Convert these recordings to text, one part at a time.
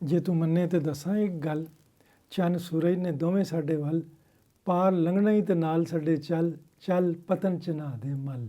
ਜੇ ਤੂੰ ਮੰਨੇ ਤੇ ਦੱਸਾਂ ਇੱਕ ਗੱਲ, ਚੰਨ ਸੂਰਜ ਨੇ ਦੋਵੇਂ ਸਾਡੇ ਵੱਲ, ਪਾਰ ਲੰਘਣਾ ਹੀ ਤੇ ਨਾਲ ਸਾਡੇ ਚੱਲ, ਚੱਲ ਪਤਨ ਚ ਨਹਾ ਦੇ ਮਲ۔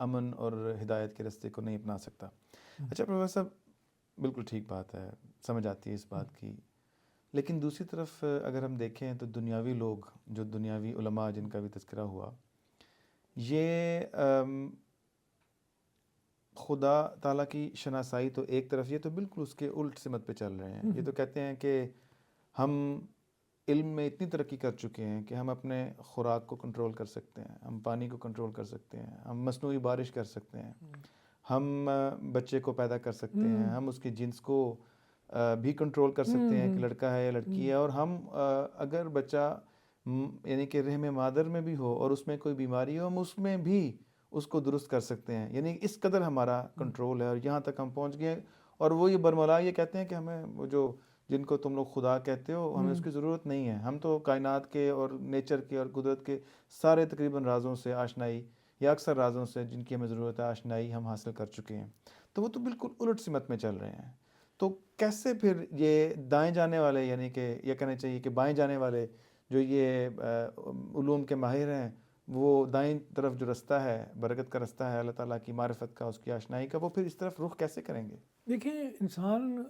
امن اور ہدایت کے راستے کو نہیں اپنا سکتا. اچھا پروفیسر صاحب، بالکل ٹھیک بات ہے، سمجھ آتی ہے اس بات کی، لیکن دوسری طرف اگر ہم دیکھیں تو دنیاوی لوگ، جو دنیاوی علماء جن کا بھی تذکرہ ہوا، یہ خدا تعالیٰ کی شناسائی تو ایک طرف، یہ تو بالکل اس کے الٹ سمت پہ چل رہے ہیں. یہ تو کہتے ہیں کہ ہم علم میں اتنی ترقی کر چکے ہیں کہ ہم اپنے خوراک کو کنٹرول کر سکتے ہیں، ہم پانی کو کنٹرول کر سکتے ہیں، ہم مصنوعی بارش کر سکتے ہیں، ہم بچے کو پیدا کر سکتے ہیں، ہم اس کے جنس کو بھی کنٹرول کر سکتے ہیں کہ لڑکا ہے یا لڑکی ہے، اور ہم اگر بچہ یعنی کہ رحم مادر میں بھی ہو اور اس میں کوئی بیماری ہو، ہم اس میں بھی اس کو درست کر سکتے ہیں. یعنی اس قدر ہمارا کنٹرول ہے، اور یہاں تک ہم پہنچ گئے. اور وہ یہ برملا یہ کہتے ہیں کہ ہمیں وہ جو جن کو تم لوگ خدا کہتے ہو، ہمیں اس کی ضرورت نہیں ہے، ہم تو کائنات کے اور نیچر کے اور قدرت کے سارے تقریباً رازوں سے آشنائی، یا اکثر رازوں سے جن کی ہمیں ضرورت ہے آشنائی ہم حاصل کر چکے ہیں. تو وہ تو بالکل الٹ سمت میں چل رہے ہیں. تو کیسے پھر یہ دائیں جانے والے، یعنی کہ یہ کہنا چاہیے کہ بائیں جانے والے جو یہ علوم کے ماہر ہیں، وہ دائیں طرف جو رستہ ہے، برکت کا رستہ ہے اللہ تعالیٰ کی معرفت کا، اس کی آشنائی کا، وہ پھر اس طرف رخ کیسے کریں گے؟ دیکھیں، انسان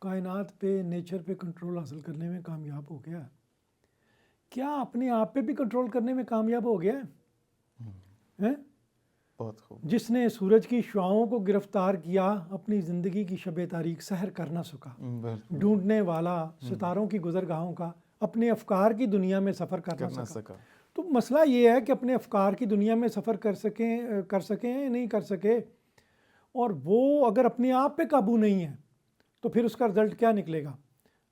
کائنات پہ، نیچر پہ کنٹرول حاصل کرنے میں کامیاب ہو گیا، کیا اپنے آپ پہ بھی کنٹرول کرنے میں کامیاب ہو گیا ہے؟ بہت خوب. جس نے سورج کی شعاؤں کو گرفتار کیا، اپنی زندگی کی شب تاریک سحر کر نہ سکا. ڈھونڈنے والا ستاروں کی گزرگاہوں کا، اپنے افکار کی دنیا میں سفر کر نہ سکا. تو مسئلہ یہ ہے کہ اپنے افکار کی دنیا میں سفر کر سکیں نہیں کر سکے، اور وہ اگر اپنے آپ پہ قابو نہیں ہے تو پھر اس کا رزلٹ کیا نکلے گا؟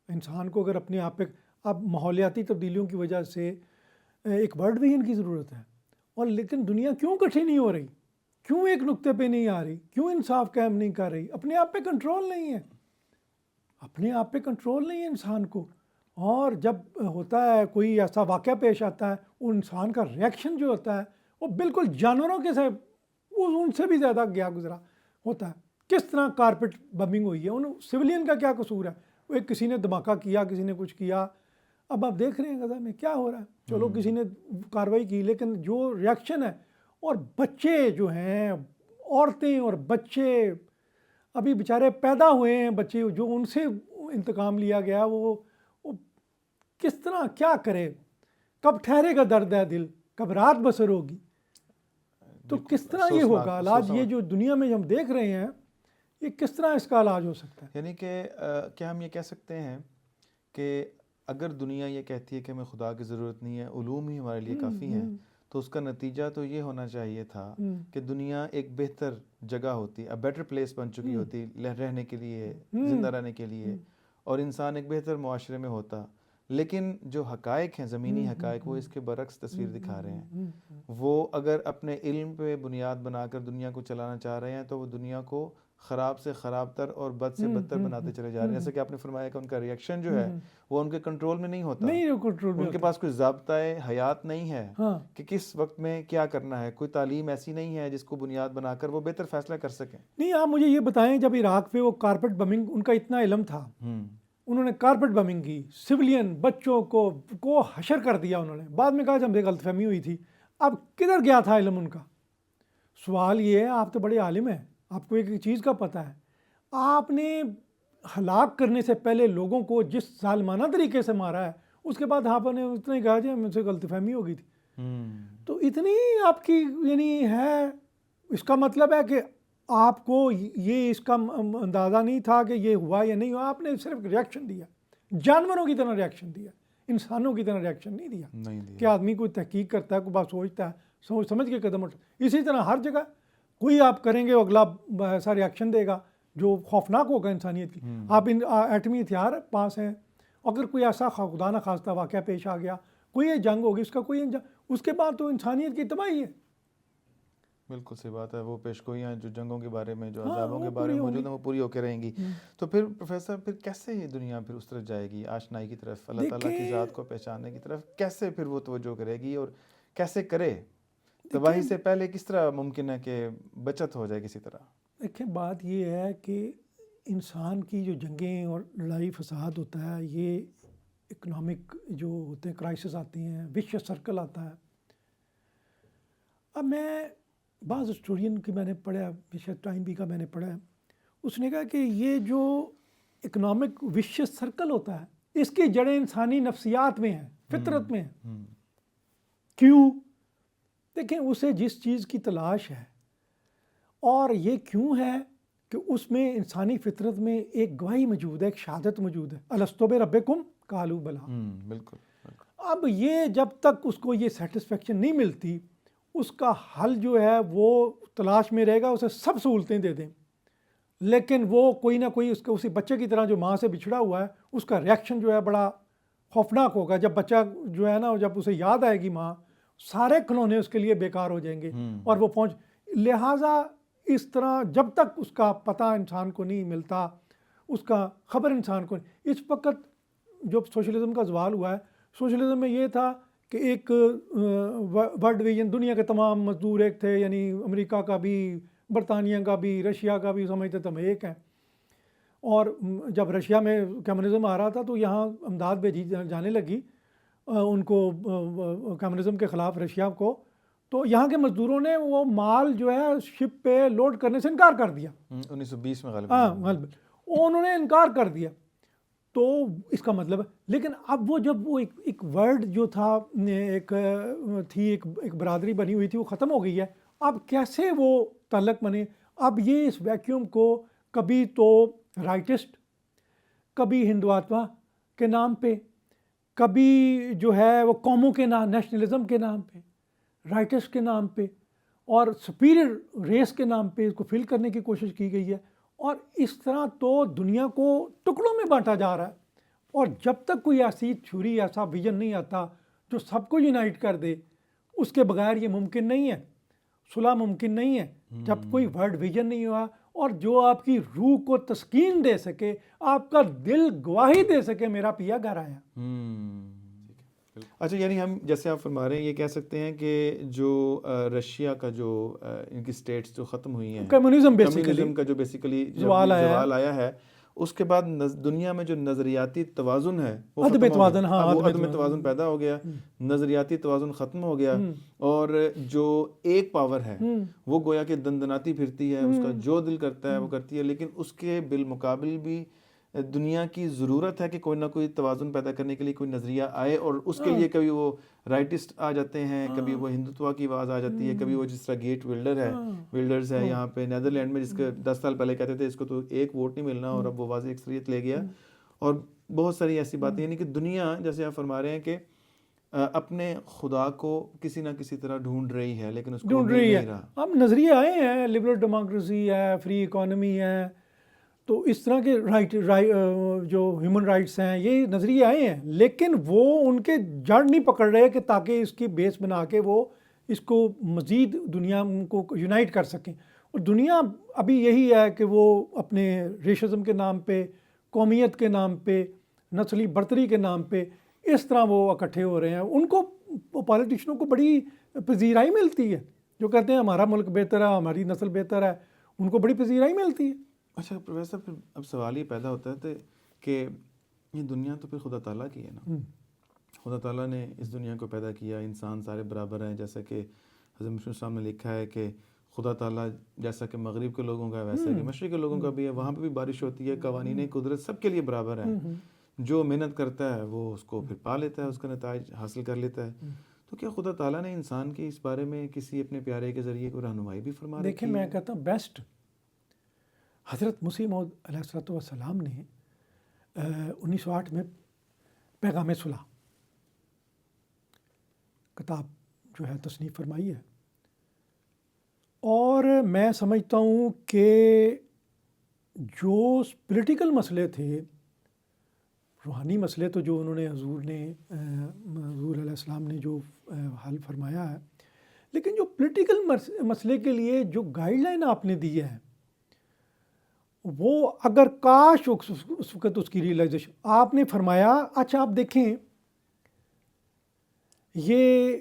انسان کو اگر اپنے آپ پہ، اب ماحولیاتی تبدیلیوں کی وجہ سے ایک ورلڈ ویژن کی ضرورت ہے، اور لیکن دنیا کیوں کٹھی نہیں ہو رہی؟ کیوں ایک نقطے پہ نہیں آ رہی؟ کیوں انصاف قائم نہیں کر رہی؟ اپنے آپ پہ کنٹرول نہیں ہے، اپنے آپ پہ کنٹرول نہیں ہے انسان کو. اور جب ہوتا ہے کوئی ایسا واقعہ پیش آتا ہے، وہ انسان کا ریئیکشن جو ہوتا ہے وہ بالکل جانوروں کے سے، ان سے بھی زیادہ گیا گزرا ہوتا ہے. کس طرح کارپیٹ بمنگ ہوئی ہے، ان سویلین کا کیا قصور ہے؟ وہ ایک کسی نے دھماکہ کیا، کسی نے کچھ کیا. اب آپ دیکھ رہے ہیں غزہ میں کیا ہو رہا ہے. چلو کسی نے کارروائی کی، لیکن جو ریئیکشن ہے، اور بچے جو ہیں، عورتیں اور بچے ابھی بیچارے پیدا ہوئے ہیں، بچے جو ان سے انتقام لیا گیا، وہ کس طرح کیا کرے؟ کب ٹھہرے گا درد ہے دل؟ کب رات بسر ہوگی؟ تو کس طرح یہ ہوگا علاج؟ یہ جو دنیا میں ہم دیکھ رہے ہیں، یہ کس طرح اس کا علاج ہو سکتا ہے؟ یعنی کہ کیا ہم یہ کہہ سکتے ہیں کہ اگر دنیا یہ کہتی ہے کہ ہمیں خدا کی ضرورت نہیں ہے، علوم ہی ہمارے لیے کافی ہیں، تو اس کا نتیجہ تو یہ ہونا چاہیے تھا کہ دنیا ایک بہتر جگہ ہوتی، بیٹر پلیس بن چکی ہوتی رہنے کے لیے، زندہ رہنے کے لیے، اور انسان ایک بہتر معاشرے میں ہوتا. لیکن جو حقائق ہیں، زمینی حقائق، وہ اس کے برعکس تصویر دکھا رہے ہیں. وہ اگر اپنے علم پہ بنیاد بنا کر دنیا کو چلانا چاہ رہے ہیں تو وہ دنیا کو خراب سے خراب تر اور بد سے بدتر بناتے چلے جا رہے ہیں. جیسے کہ آپ نے فرمایا کہ ان کا ریئیکشن جو ہے وہ ان کے کنٹرول میں نہیں ہوتا، ان کے پاس کوئی ضابطۂ حیات نہیں ہے کہ کس وقت میں کیا کرنا ہے. کوئی تعلیم ایسی نہیں ہے جس کو بنیاد بنا کر وہ بہتر فیصلہ کر سکیں. نہیں، آپ مجھے یہ بتائیں، جب عراق پہ وہ کارپیٹ بمنگ، ان کا اتنا علم تھا، انہوں نے کارپیٹ بمنگ کی، سویلین بچوں کو حشر کر دیا. انہوں نے بعد میں کہا جب غلط فہمی ہوئی تھی. اب کدھر گیا تھا علم ان کا؟ سوال یہ ہے، آپ تو بڑے عالم ہیں، آپ کو ایک چیز کا پتہ ہے، آپ نے ہلاک کرنے سے پہلے لوگوں کو جس ظالمانہ طریقے سے مارا ہے، اس کے بعد آپ نے اتنا ہی کہا جی مجھ سے غلط فہمی ہو گئی تھی. تو اتنی آپ کی یعنی ہے، اس کا مطلب ہے کہ آپ کو یہ اس کا اندازہ نہیں تھا کہ یہ ہوا یا نہیں ہوا. آپ نے صرف ریئیکشن دیا، جانوروں کی طرح ریئیکشن دیا، انسانوں کی طرح ریئیکشن نہیں دیا کہ آدمی کوئی تحقیق کرتا ہے، کوئی بات سوچتا ہے، سوچ سمجھ کے قدم اٹھتا. اسی طرح ہر جگہ کوئی آپ کریں گے، اگلا ایسا ریئیکشن دے گا جو خوفناک ہوگا انسانیت کی. آپ ایٹمی ہتھیار پاس ہیں، اگر کوئی ایسا خدا نہ خواستہ واقعہ پیش آ گیا، کوئی جنگ ہوگی، اس کا کوئی اس کے بعد تو انسانیت کی تباہی ہے. بالکل صحیح بات ہے. وہ پیشگوئیاں جو جنگوں کے بارے میں، جو عذابوں کے بارے میں موجود ہیں، وہ پوری ہو کے رہیں گی. تو پھر پروفیسر، پھر کیسے یہ دنیا پھر اس طرف جائے گی، آشنائی کی طرف، اللہ تعالیٰ کی ذات کو پہچاننے کی طرف؟ کیسے پھر وہ توجہ کرے گی، اور کیسے کرے؟ تباہی سے پہلے کس طرح ممکن ہے کہ بچت ہو جائے کسی طرح؟ دیکھیں، بات یہ ہے کہ انسان کی جو جنگیں اور لڑائی فساد ہوتا ہے، یہ اکنامک جو ہوتے ہیں کرائسس آتے ہیں، وشیس سرکل آتا ہے. اب میں بعض ہسٹورین کی میں نے پڑھا، شاید ٹائم بھی کا میں نے پڑھا ہے، اس نے کہا کہ یہ جو اکنامک وشیس سرکل ہوتا ہے اس کی جڑیں انسانی نفسیات میں ہیں، فطرت میں ہیں۔ کیوں؟ دیکھیں اسے جس چیز کی تلاش ہے، اور یہ کیوں ہے کہ اس میں انسانی فطرت میں ایک گواہی موجود ہے، ایک شہادت موجود ہے، الستو بربکم قالوا بلی۔ بالکل۔ اب یہ جب تک اس کو یہ سیٹسفیکشن نہیں ملتی، اس کا حل جو ہے وہ تلاش میں رہے گا اسے سب سہولتیں دے دیں، لیکن وہ کوئی نہ کوئی اس کے اسی بچے کی طرح جو ماں سے بچھڑا ہوا ہے، اس کا ریاکشن جو ہے بڑا خوفناک ہوگا۔ جب بچہ جو ہے نا، جب اسے یاد آئے گی ماں، سارے کھلونے اس کے لیے بیکار ہو جائیں گے، اور وہ لہٰذا اس طرح جب تک اس کا پتہ انسان کو نہیں ملتا، اس کا خبر انسان کو نہیں۔ اس وقت جو سوشلزم کا زوال ہوا ہے، سوشلزم میں یہ تھا کہ ایک ورلڈ ویژن، دنیا کے تمام مزدور ایک تھے، یعنی امریکہ کا بھی، برطانیہ کا بھی، رشیا کا بھی، سمجھتے تھے ہم ایک ہیں۔ اور جب رشیا میں کمیونزم آ رہا تھا تو یہاں امداد بھیجی جانے لگی ان کو، کمیونزم کے خلاف رشیا کو، تو یہاں کے مزدوروں نے وہ مال جو ہے شپ پہ لوڈ کرنے سے انکار کر دیا۔ 1920 میں غالباً انہوں نے انکار کر دیا۔ تو اس کا مطلب، لیکن اب وہ جب وہ ایک ورڈ جو تھا، ایک برادری بنی ہوئی تھی، وہ ختم ہو گئی ہے۔ اب کیسے وہ تعلق بنے؟ اب یہ اس ویکیوم کو کبھی تو رائٹسٹ، کبھی ہندواتما کے نام پہ، کبھی جو ہے وہ قوموں کے نام، نیشنلزم کے نام پہ، رائٹسٹ کے نام پہ، اور سپیریئر ریس کے نام پہ اس کو فل کرنے کی کوشش کی گئی ہے۔ اور اس طرح تو دنیا کو ٹکڑوں میں بانٹا جا رہا ہے، اور جب تک کوئی ایسی تھیوری، ایسا ویژن نہیں آتا جو سب کو یونائٹ کر دے، اس کے بغیر یہ ممکن نہیں ہے، صلح ممکن نہیں ہے۔ جب کوئی ورلڈ ویژن نہیں ہوا، اور جو آپ کی روح کو تسکین دے سکے، آپ کا دل گواہی دے سکے میرا پیا گھر آیا۔ اچھا، یعنی ہم جیسے آپ فرما رہے ہیں، یہ کہہ سکتے ہیں کہ جو رشیا کا جو ان کی سٹیٹس جو ختم ہوئی ہیں، کمیونزم کا جو بیسیکلی زوال آیا ہے، اس کے بعد دنیا میں جو نظریاتی توازن ہے وہ عدم توازن پیدا ہو گیا، نظریاتی توازن ختم ہو گیا، اور جو ایک پاور ہے وہ گویا کہ دندناتی پھرتی ہے، اس کا جو دل کرتا ہے وہ کرتی ہے، لیکن اس کے بالمقابل بھی دنیا کی ضرورت ہے کہ کوئی نہ کوئی توازن پیدا کرنے کے لیے کوئی نظریہ آئے، اور اس کے لیے کبھی وہ رائٹسٹ آ جاتے ہیں، کبھی وہ ہندوتوا کی آواز آ جاتی ہے، کبھی وہ جس طرح گیٹ ولڈرز ہے یہاں پہ نیدرلینڈ میں، جس کے 10 سال پہلے کہتے تھے اس کو تو ایک ووٹ نہیں ملنا، اور اب وہ واضح اکثریت لے گیا، اور بہت ساری ایسی باتیں، یعنی کہ دنیا جیسے آپ فرما رہے ہیں کہ اپنے خدا کو کسی نہ کسی طرح ڈھونڈ رہی ہے، لیکن اس کو ڈھونڈ رہی ہے۔ اب نظریے آئے ہیں، لبرل ڈیموکریسی ہے، فری اکانومی ہے، تو اس طرح کے جو ہیومن رائٹس ہیں، یہ نظریے آئے ہیں، لیکن وہ ان کے جڑ نہیں پکڑ رہے کہ تاکہ اس کی بیس بنا کے وہ اس کو مزید دنیا کو یونائٹ کر سکیں۔ اور دنیا ابھی یہی ہے کہ وہ اپنے ریشزم کے نام پہ، قومیت کے نام پہ، نسلی برتری کے نام پہ اس طرح وہ اکٹھے ہو رہے ہیں۔ ان کو پالیٹیشنوں کو بڑی پذیرائی ملتی ہے، جو کہتے ہیں ہمارا ملک بہتر ہے، ہماری نسل بہتر ہے، ان کو بڑی پذیرائی ملتی ہے۔ اچھا پروفیسر، پھر اب سوال یہ پیدا ہوتا ہے کہ یہ دنیا تو پھر خدا تعالیٰ کی ہے نا، خدا تعالیٰ نے اس دنیا کو پیدا کیا، انسان سارے برابر ہیں، جیسا کہ حضرت مسلم صاحب نے لکھا ہے کہ خدا تعالیٰ جیسا کہ مغرب کے لوگوں کا ہے ویسا کہ مشرق کے لوگوں کا بھی ہے، وہاں پہ بھی بارش ہوتی ہے، قوانین قدرت سب کے لیے برابر ہے، جو محنت کرتا ہے وہ اس کو پھر پا لیتا ہے، اس کا نتائج حاصل کر لیتا ہے۔ تو کیا خدا تعالیٰ نے انسان کی اس بارے میں کسی اپنے پیارے کے ذریعے کو رہنمائی بھی فرما رہی ہے؟ دیکھیں، میں کہتا ہوں بیسٹ حضرت مسیح موعود علیہ السلام نے 1908 میں پیغام صلح کتاب جو ہے تصنیف فرمائی ہے، اور میں سمجھتا ہوں کہ جو پولیٹیکل مسئلے تھے، روحانی مسئلے تو جو انہوں نے حضور علیہ السلام نے جو حل فرمایا ہے، لیکن جو پولیٹیکل مسئلے کے لیے جو گائیڈ لائن آپ نے دی ہے، وہ اگر کاش اس وقت اس کی ریئلائزیشن آپ نے فرمایا۔ اچھا آپ دیکھیں، یہ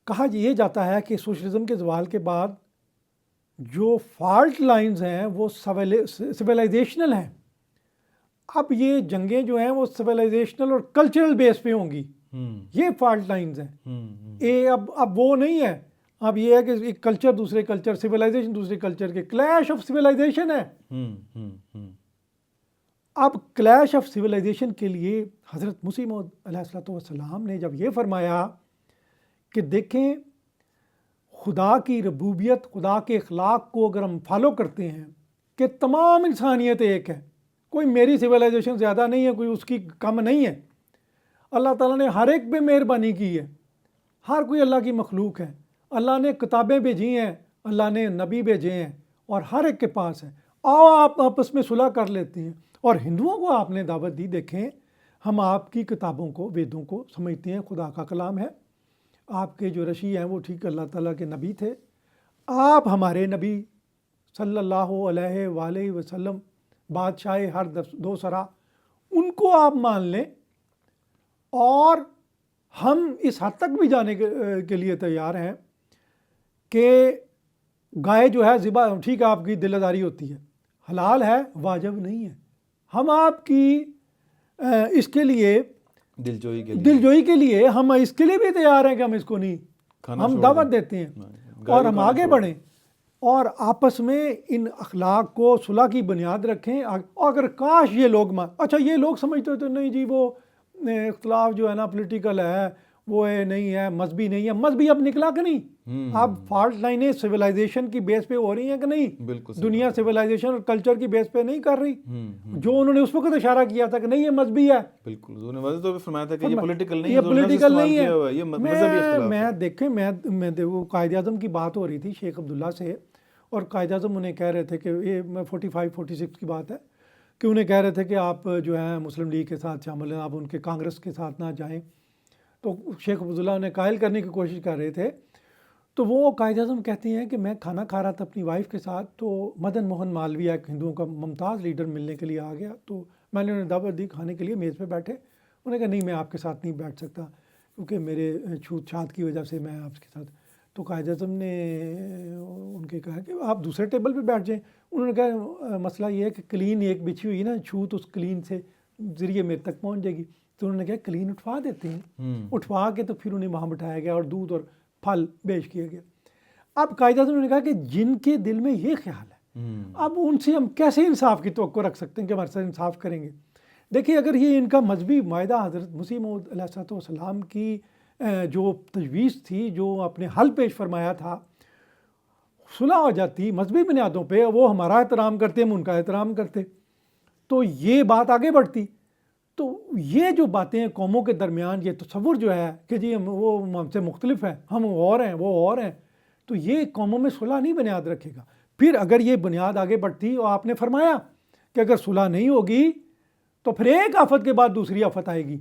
کہا یہ جاتا ہے کہ سوشلزم کے زوال کے بعد جو فالٹ لائنز ہیں وہ سویلائزیشنل ہیں۔ اب یہ جنگیں جو ہیں وہ سویلائزیشنل اور کلچرل بیس پہ ہوں گی، یہ فالٹ لائنز ہیں۔ اب وہ نہیں ہے، اب یہ ہے کہ ایک کلچر دوسرے کلچر، سویلائزیشن دوسرے کلچر کے، کلیش آف سویلائزیشن ہے۔ اب کلیش آف سویلائزیشن کے لیے حضرت مسیح موعود علیہ الصلوۃ والسلام نے جب یہ فرمایا کہ دیکھیں خدا کی ربوبیت، خدا کے اخلاق کو اگر ہم فالو کرتے ہیں کہ تمام انسانیت ایک ہے، کوئی میری سویلائزیشن زیادہ نہیں ہے، کوئی اس کی کم نہیں ہے، اللہ تعالیٰ نے ہر ایک پہ مہربانی کی ہے، ہر کوئی اللہ کی مخلوق ہے، اللہ نے کتابیں بھیجی ہیں، اللہ نے نبی بھیجے ہیں اور ہر ایک کے پاس ہے، آؤ آپ آپس میں صلح کر لیتے ہیں۔ اور ہندوؤں کو آپ نے دعوت دی، دیکھیں ہم آپ کی کتابوں کو، ویدوں کو سمجھتے ہیں خدا کا کلام ہے، آپ کے جو رشی ہیں وہ ٹھیک اللہ تعالیٰ کے نبی تھے، آپ ہمارے نبی صلی اللہ علیہ وآلہ وسلم بادشاہ ہر دو سرا، ان کو آپ مان لیں، اور ہم اس حد تک بھی جانے کے لیے تیار ہیں کہ گائے جو ہے ذبح ٹھیک ہے آپ کی دل آزاری ہوتی ہے، حلال ہے، واجب نہیں ہے، ہم آپ کی اس کے لیے دلجوئی کے لیے ہم اس کے لیے بھی تیار ہیں کہ ہم اس کو نہیں، ہم دعوت دیتے ہیں اور ہم آگے بڑھیں اور آپس میں ان اخلاق کو صلح کی بنیاد رکھیں۔ اگر کاش یہ لوگ اچھا یہ لوگ سمجھتے ہوتے نہیں جی وہ اختلاف جو ہے نا پولیٹیکل ہے، وہ نہیں ہے، مذہبی نہیں ہے، مذہبی اب نکلا کہ نہیں، اب فالٹ لائنیں سویلائزیشن کی بیس پہ ہو رہی ہیں کہ نہیں، دنیا سویلائزیشن اور کلچر کی بیس پہ نہیں کر رہی، جو انہوں نے اس وقت اشارہ کیا تھا کہ نہیں یہ مذہبی ہے، بالکل انہوں نے واضح طور پہ فرمایا تھا کہ یہ پولیٹیکل نہیں ہے، یہ پولیٹیکل نہیں ہے، یہ مذہبی اختلاف ہے۔ میں دیکھیں میں وہ قائد اعظم کی بات ہو رہی تھی شیخ عبداللہ سے، اور قائد اعظم انہیں کہہ رہے تھے کہ یہ 45-46 کی بات ہے کہ انہیں کہہ رہے تھے کہ آپ جو ہیں مسلم لیگ کے ساتھ شامل ہیں، آپ ان کے کانگریس کے ساتھ نہ جائیں، تو شیخ عبداللہ انہیں قائل کرنے کی کوشش کر رہے تھے، تو وہ قائد اعظم کہتے ہیں کہ میں کھانا کھا رہا تھا اپنی وائف کے ساتھ، تو مدن موہن مالویہ ایک ہندوؤں کا ممتاز لیڈر ملنے کے لیے آ گیا، تو میں نے انہیں دعوت دی کھانے کے لیے، میز پہ بیٹھے، انہوں نے کہا نہیں میں آپ کے ساتھ نہیں بیٹھ سکتا کیونکہ میرے چھوت چھات کی وجہ سے میں آپ کے ساتھ، تو قائد اعظم نے ان کے کہا کہ آپ دوسرے ٹیبل پہ بیٹھ جائیں، انہوں نے کہا مسئلہ یہ ہے کہ کلین ایک بچھی ہوئی نا، چھوت اس کلین سے ذریعے میرے تک پہنچ جائے گی، تو انہوں نے کہا کلین اٹھوا دیتے ہیں، اٹھوا کے تو پھر انہیں وہاں بٹھایا گیا اور دودھ اور پھل پیش کیا گیا۔ اب قائد اعظم نے کہا کہ جن کے دل میں یہ خیال ہے، اب ان سے ہم کیسے انصاف کی توقع رکھ سکتے ہیں کہ ہمارے ساتھ انصاف کریں گے؟ دیکھیے اگر یہ ان کا مذہبی معاہدہ حضرت مسیح موعود علیہ الصلوۃ والسلام کی جو تجویز تھی، جو اپنے حل پیش فرمایا تھا، صلح ہو جاتی مذہبی بنیادوں پہ، وہ ہمارا احترام کرتے، ہم ان کا احترام کرتے، تو یہ بات آگے بڑھتی۔ تو یہ جو باتیں قوموں کے درمیان یہ تصور جو ہے کہ جی وہ ہم سے مختلف ہیں، ہم اور ہیں وہ اور ہیں، تو یہ قوموں میں صلح نہیں بنیاد رکھے گا۔ پھر اگر یہ بنیاد آگے بڑھتی، اور آپ نے فرمایا کہ اگر صلح نہیں ہوگی تو پھر ایک آفت کے بعد دوسری آفت آئے گی،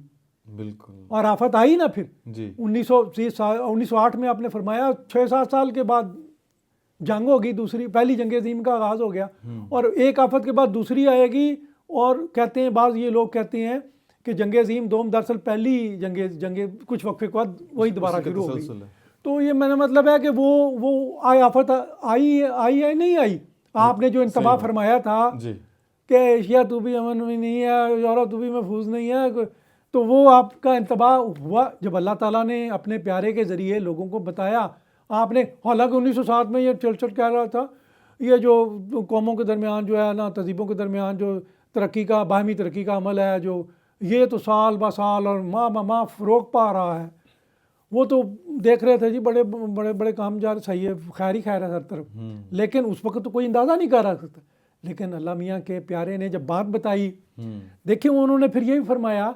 بالکل، اور آفت آئی نا پھر جی 1908 میں آپ نے فرمایا 6-7 سال کے بعد جنگ ہوگی، دوسری پہلی جنگ عظیم کا آغاز ہو گیا، اور ایک آفت کے بعد دوسری آئے گی، اور کہتے ہیں بعض یہ لوگ کہتے ہیں کہ جنگ عظیم دوم دراصل پہلی جنگ کچھ وقفے کے بعد وہی دوبارہ شروع ہو گئی، تو یہ میرا مطلب ہے کہ وہ آفت آئی ہے نہیں آئی، آپ نے جو انتباہ فرمایا تھا کہ ایشیا تو بھی امن میں نہیں ہے، یورپ تو بھی محفوظ نہیں ہے، تو وہ آپ کا انتباہ ہوا جب اللہ تعالیٰ نے اپنے پیارے کے ذریعے لوگوں کو بتایا۔ آپ نے حالانکہ 1907 میں یہ چل کہہ رہا تھا یہ جو قوموں کے درمیان جو ہے نا، تہذیبوں کے درمیان جو ترقی کا باہمی ترقی کا عمل ہے، جو یہ تو سال با سال اور ماہ بہ ماہ فروغ پا رہا ہے، وہ تو دیکھ رہے تھے جی بڑے بڑے بڑے کام جا رہے، صحیح ہے، خیر ہی خیر ہے ہر طرف، لیکن اس وقت تو کوئی اندازہ نہیں کر رہا سکتا، لیکن اللہ میاں کے پیارے نے جب بات بتائی، دیکھیں انہوں نے پھر یہی فرمایا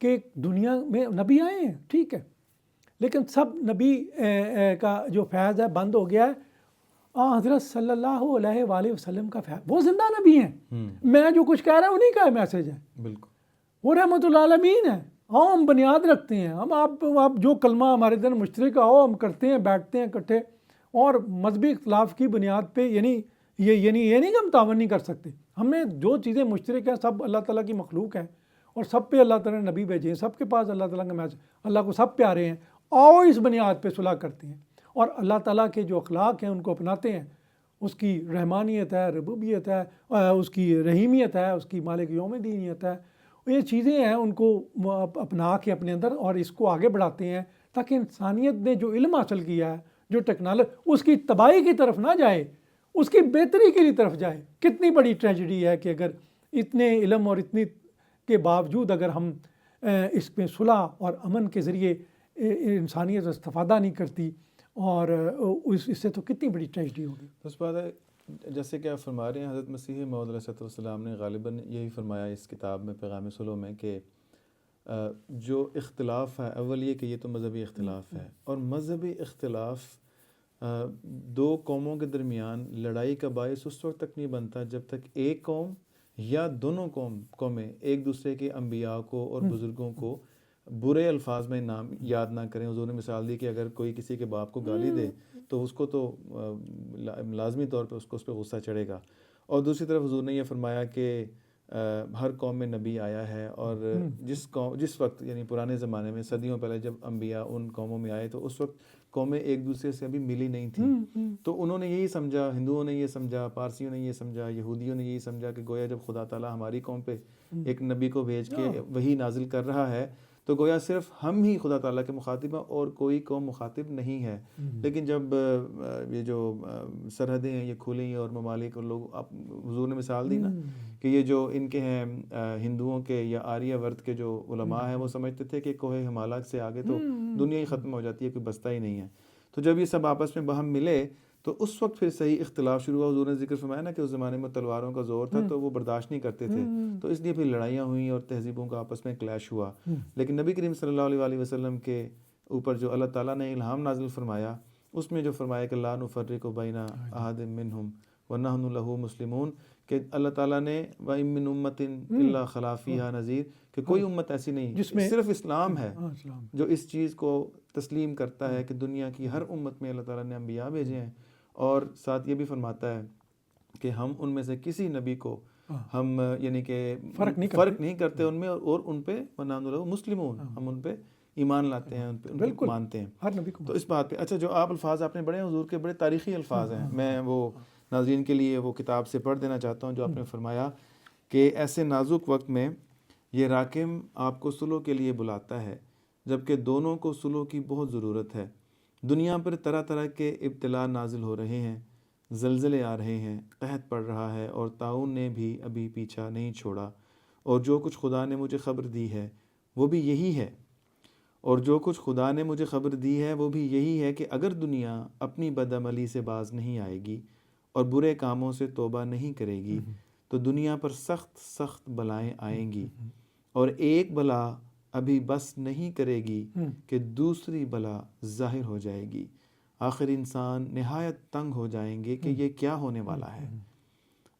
کہ دنیا میں نبی آئے ہیں ٹھیک ہے، لیکن سب نبی کا جو فیض ہے بند ہو گیا ہے، حضرت صلی اللہ علیہ وآلہ وسلم کا فیض، وہ زندہ نبی ہیں، میں جو کچھ کہہ رہا ہوں انہیں کا میسج ہے، بالکل وہ رحمت العالمین ہے، ہم بنیاد رکھتے ہیں، ہم آپ جو کلمہ ہمارے دن مشترک ہو ہم کرتے ہیں، بیٹھتے ہیں اکٹھے، اور مذہبی اختلاف کی بنیاد پہ یعنی یہ نہیں کہ ہم تعاون نہیں کر سکتے، ہمیں جو چیزیں مشترک ہیں سب اللہ تعالیٰ کی مخلوق ہیں، اور سب پہ اللہ تعالیٰ نے نبی بھیجے ہیں، سب کے پاس اللہ تعالیٰ کا میسج، اللہ کو سب پیارے ہیں، آؤ اس بنیاد پہ صلح کرتے ہیں، اور اللہ تعالیٰ کے جو اخلاق ہیں ان کو اپناتے ہیں، اس کی رحمانیت ہے، ربوبیت ہے، اس کی رحیمیت ہے، اس کی مالک یوم دینیت ہے، یہ چیزیں ہیں ان کو اپنا کے اپنے اندر اور اس کو آگے بڑھاتے ہیں، تاکہ انسانیت نے جو علم حاصل کیا ہے، جو ٹیکنالوجی اس کی تباہی کی طرف نہ جائے، اس کی بہتری کی طرف جائے. کتنی بڑی ٹریجڈی ہے کہ اگر اتنے علم اور اتنی کے باوجود اگر ہم اس میں صلح اور امن کے ذریعے انسانیت استفادہ نہیں کرتی، اور اس سے تو کتنی بڑی ٹریجڈی ہوگی. اس بات ہے جیسے کہ آپ فرما رہے ہیں، حضرت مسیح موعود علیہ السلام نے غالباً یہی فرمایا اس کتاب میں پیغام صلح میں کہ جو اختلاف ہے، اول یہ کہ یہ تو مذہبی اختلاف ہے، اور مذہبی اختلاف دو قوموں کے درمیان لڑائی کا باعث اس وقت تک نہیں بنتا جب تک ایک قوم یا دونوں قومیں ایک دوسرے کے انبیاء کو اور بزرگوں کو برے الفاظ میں نام یاد نہ کریں. حضور نے مثال دی کہ اگر کوئی کسی کے باپ کو گالی دے تو اس کو تو لازمی طور پہ اس پہ غصہ چڑھے گا. اور دوسری طرف حضور نے یہ فرمایا کہ ہر قوم میں نبی آیا ہے، اور جس وقت یعنی پرانے زمانے میں صدیوں پہلے جب انبیاء ان قوموں میں آئے تو اس وقت قومیں ایک دوسرے سے ابھی ملی نہیں تھیں. تو انہوں نے یہی سمجھا، ہندوؤں نے یہ سمجھا، پارسیوں نے یہ سمجھا، یہودیوں نے یہی سمجھا کہ گویا جب خدا تعالیٰ ہماری قوم پہ ایک نبی کو بھیج کے وہی نازل کر رہا ہے تو گویا صرف ہم ہی خدا تعالیٰ کے مخاطب ہیں اور کوئی قوم مخاطب نہیں ہے. لیکن جب یہ جو سرحدیں ہیں یہ کھلیں اور ممالک اور لوگ، حضور نے مثال دی نا کہ یہ جو ان کے ہیں ہندوؤں کے یا آریہ ورت کے جو علماء ہیں وہ سمجھتے تھے کہ کوہ ہمالیہ سے آگے تو دنیا ہی ختم ہو جاتی ہے، کوئی بستا ہی نہیں ہے. تو جب یہ سب آپس میں باہم ملے تو اس وقت پھر صحیح اختلاف شروع ہوا. حضور نے ذکر فرمایا نا کہ اس زمانے میں تلواروں کا زور تھا تو وہ برداشت نہیں کرتے تھے، تو اس لیے پھر لڑائیاں ہوئیں اور تہذیبوں کا آپس میں کلیش ہوا. لیکن نبی کریم صلی اللہ علیہ وسلم کے اوپر جو اللہ تعالیٰ نے الہام نازل فرمایا اس میں جو فرمایا کہ لا نفرق بین احد منہم ونحن لہ مسلمون، کہ اللہ تعالیٰ نے وَإِن مِّن أُمَّةٍ إِلَّا خَلَا فِيهَا نذیر، کہ کوئی امت ایسی نہیں جس میں صرف اسلام ہے جو اس چیز کو تسلیم کرتا ہے کہ دنیا کی ہر امت میں اللہ تعالیٰ نے انبیاء بھیجے ہیں. اور ساتھ یہ بھی فرماتا ہے کہ ہم ان میں سے کسی نبی کو ہم یعنی کہ فرق نہیں کرتے ان میں، اور ان پہ وَنَحْنُ لَهُ مُسْلِمُونَ، ہم ان پہ ایمان لاتے ہیں، ان پہ مانتے ہیں ہر نبی کو. تو اس بات پہ اچھا جو آپ الفاظ آپ نے بڑے حضور کے بڑے تاریخی الفاظ ہیں، میں وہ ناظرین کے لیے وہ کتاب سے پڑھ دینا چاہتا ہوں جو آپ نے فرمایا کہ ایسے نازک وقت میں یہ راکم آپ کو صلح کے لیے بلاتا ہے جبکہ دونوں کو صلح کی بہت ضرورت ہے. دنیا پر طرح طرح کے ابتلا نازل ہو رہے ہیں، زلزلے آ رہے ہیں، قحط پڑ رہا ہے، اور طاعون نے بھی ابھی پیچھا نہیں چھوڑا. اور جو کچھ خدا نے مجھے خبر دی ہے وہ بھی یہی ہے، اور جو کچھ خدا نے مجھے خبر دی ہے وہ بھی یہی ہے کہ اگر دنیا اپنی بدعملی سے باز نہیں آئے گی اور برے کاموں سے توبہ نہیں کرے گی تو دنیا پر سخت سخت بلائیں آئیں گی، اور ایک بلا ابھی بس نہیں کرے گی کہ دوسری بلا ظاہر ہو جائے گی. آخر انسان نہایت تنگ ہو جائیں گے کہ یہ کیا ہونے والا ہے،